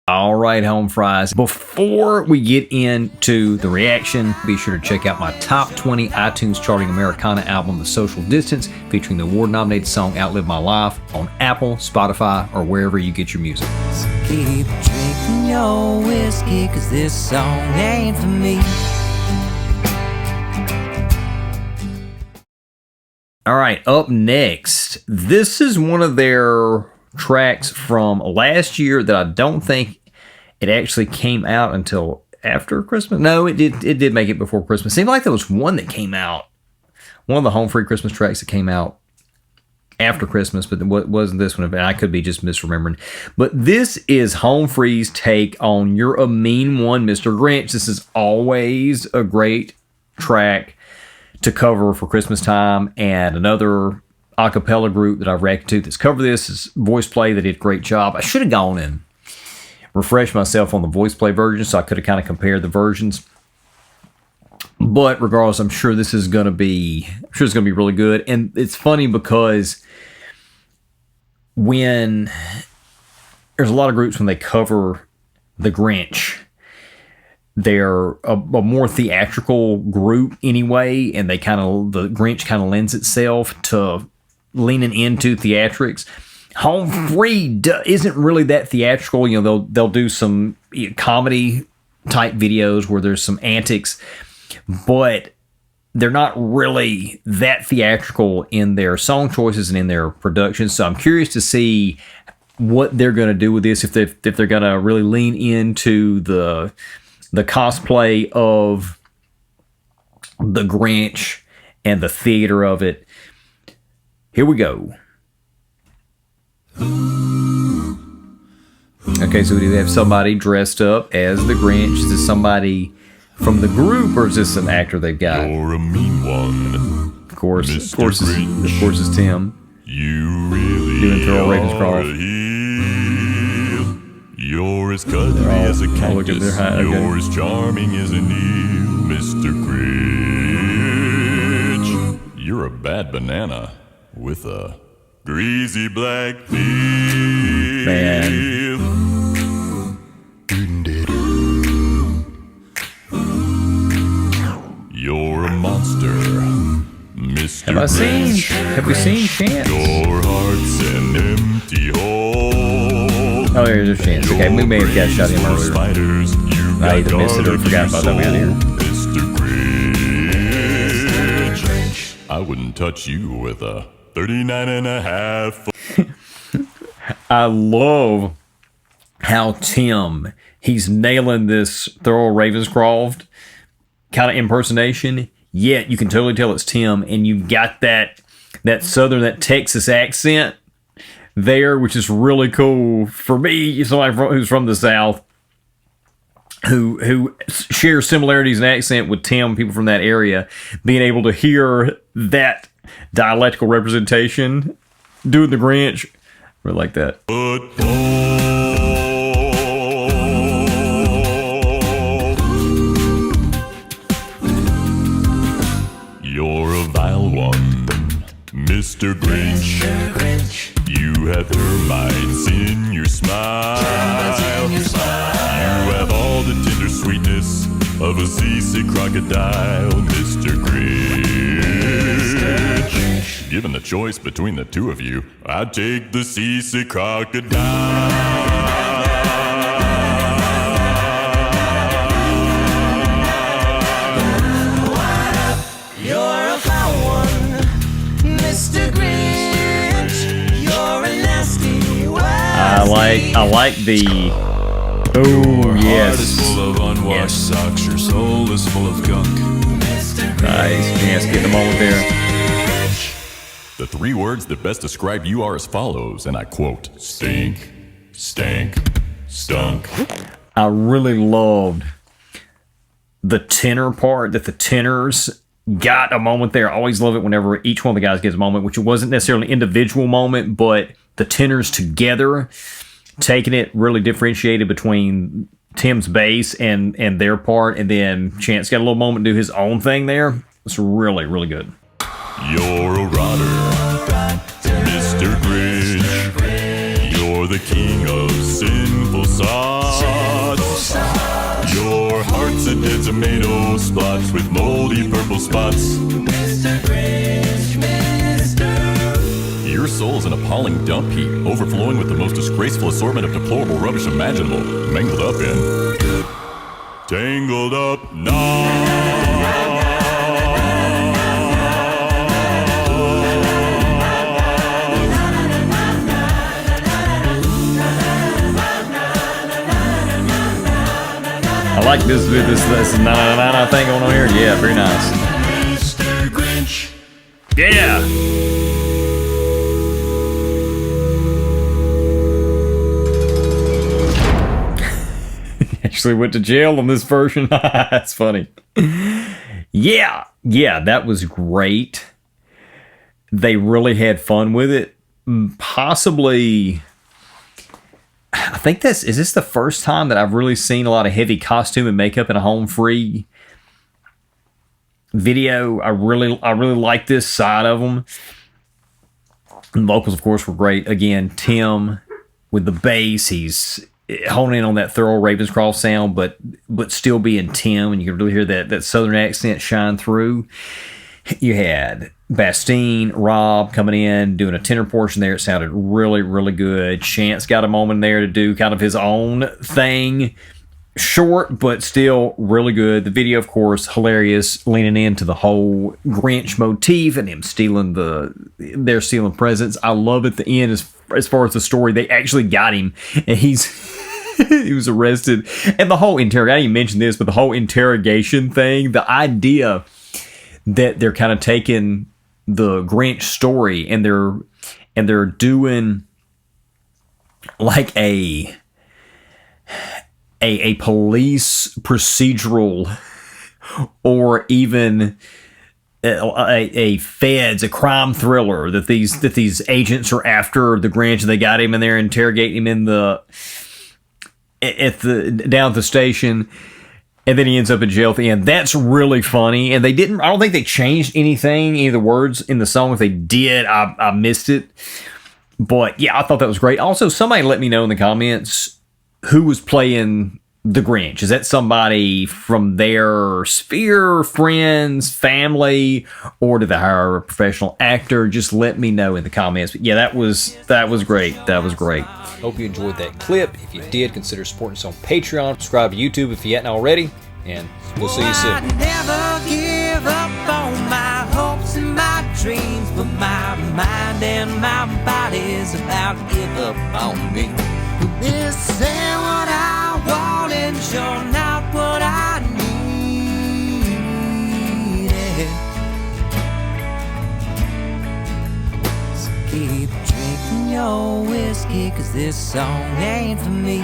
All right, home fries. Before we get into the reaction, be sure to check out my top 20 iTunes charting Americana album, The Social Distance, featuring the award-nominated song Outlive My Life on Apple, Spotify, or wherever you get your music. So keep drinking your whiskey, 'cause this song ain't for me. All right, up next, this is one of their tracks from last year that I don't think it actually came out until after Christmas. No, it did make it before Christmas. Seemed like there was one that came out, one of the home free Christmas tracks that came out after Christmas, but it wasn't this one. I could be just misremembering. But this is Home Free's take on You're a Mean One, Mr. Grinch. This is always a great track to cover for Christmas time, and another a cappella group that I've reacted to that's covered this is Voice Play. They did a great job. I should have gone and refreshed myself on the Voice Play version, so I could have kind of compared the versions. But regardless, I'm sure this is going to be, really good. And it's funny because when there's a lot of groups when they cover the Grinch, they're a more theatrical group anyway, and the Grinch kind of lends itself to leaning into theatrics. Home Free isn't really that theatrical. You know, they'll do some comedy type videos where there's some antics, but they're not really that theatrical in their song choices and in their production. So I'm curious to see what they're going to do with this, if they're going to really lean into the cosplay of the Grinch and the theater of it. Here we go. Okay, so we do have somebody dressed up as the Grinch. Is this somebody from the group, or is this an actor they've got? You're a mean one. Of course, it's Tim. You really doing Thurl Ravenscroft. You're as cuddly as a cactus. You're as charming as an eel, Mr. Grinch. You're a bad banana with a greasy black peel. Man. You're a monster, Mr. Grinch. Have we seen Chance? Your heart's an empty hole. Oh, there's a Chance. Okay, we may have got shot him earlier. Spiders, you I either missed it or forgot about that one here. Mr. Grinch. I wouldn't touch you with a 39.5. I love how Tim, he's nailing this Thurl Ravenscroft kind of impersonation, yet you can totally tell it's Tim, and you've got that southern, that Texas accent there, which is really cool for me, somebody who's from the South, who shares similarities in accent with Tim, people from that area, being able to hear that dialectical representation doing the Grinch. Really like that. You're a vile one, Mr. Grinch. You have termites in your smile. You have all the tender sweetness of a seasick crocodile, Mr. Grinch. Given the choice between the two of you, I'd take the seasick crocodile. I like the. Oh yes. Is full of unwashed socks. Your soul is full of gunk. Nice. Yes, get the moment there. The three words that best describe you are as follows, and I quote: stink, stank, stunk. I really loved the tenor part, that the tenors got a moment there. I always love it whenever each one of the guys gets a moment, which wasn't necessarily an individual moment, but the tenors together taking it, really differentiated between Tim's bass and their part, and then Chance got a little moment to do his own thing there. It's really, really good. You're a rotter, Mr. Grinch. You're You're the king of sinful sauce. Your heart's a dead tomato splots with moldy purple spots. Mr. Grinch, Mr. Your soul's an appalling dump heap, overflowing with the most disgraceful assortment of deplorable rubbish imaginable, mangled up in Tangled Up Now. I like this 999 thing going on here. Yeah, very nice. Mr. Grinch. Yeah. Actually went to jail on this version. That's funny. Yeah, that was great. They really had fun with it. Possibly, I think is this the first time that I've really seen a lot of heavy costume and makeup in a home free video. I really like this side of them. And the vocals, of course, were great. Again, Tim with the bass, he's honing in on that thorough Ravenscroft sound, but still being Tim, and you can really hear that southern accent shine through. You had Bastine, Rob coming in, doing a tenor portion there. It sounded really, really good. Chance got a moment there to do kind of his own thing. Short, but still really good. The video, of course, hilarious, leaning into the whole Grinch motif and him stealing presents. I love at the end, as far as the story, they actually got him, and he was arrested. And the whole interrogation, I didn't even mention this, but the whole interrogation thing, the idea that they're kind of taking the Grinch story and they're doing like a police procedural, or even a feds, a crime thriller, that these agents are after the Grinch, and they got him in there interrogating him down at the station. And then he ends up in jail at the end. That's really funny. And I don't think they changed any of the words in the song. If they did, I missed it. But yeah, I thought that was great. Also, somebody let me know in the comments who was playing the Grinch. Is that somebody from their sphere, friends, family, or did they hire a professional actor? Just let me know in the comments. But yeah, that was great. That was great. Hope you enjoyed that clip. If you did, consider supporting us on Patreon. Subscribe to YouTube if you hadn't already. And we'll see you soon. I never give up on my hopes and my dreams, but my mind and my body's about to give up on me. This ain't what I want, and sure not what I needed. So keep drinking your whiskey, 'cause this song ain't for me.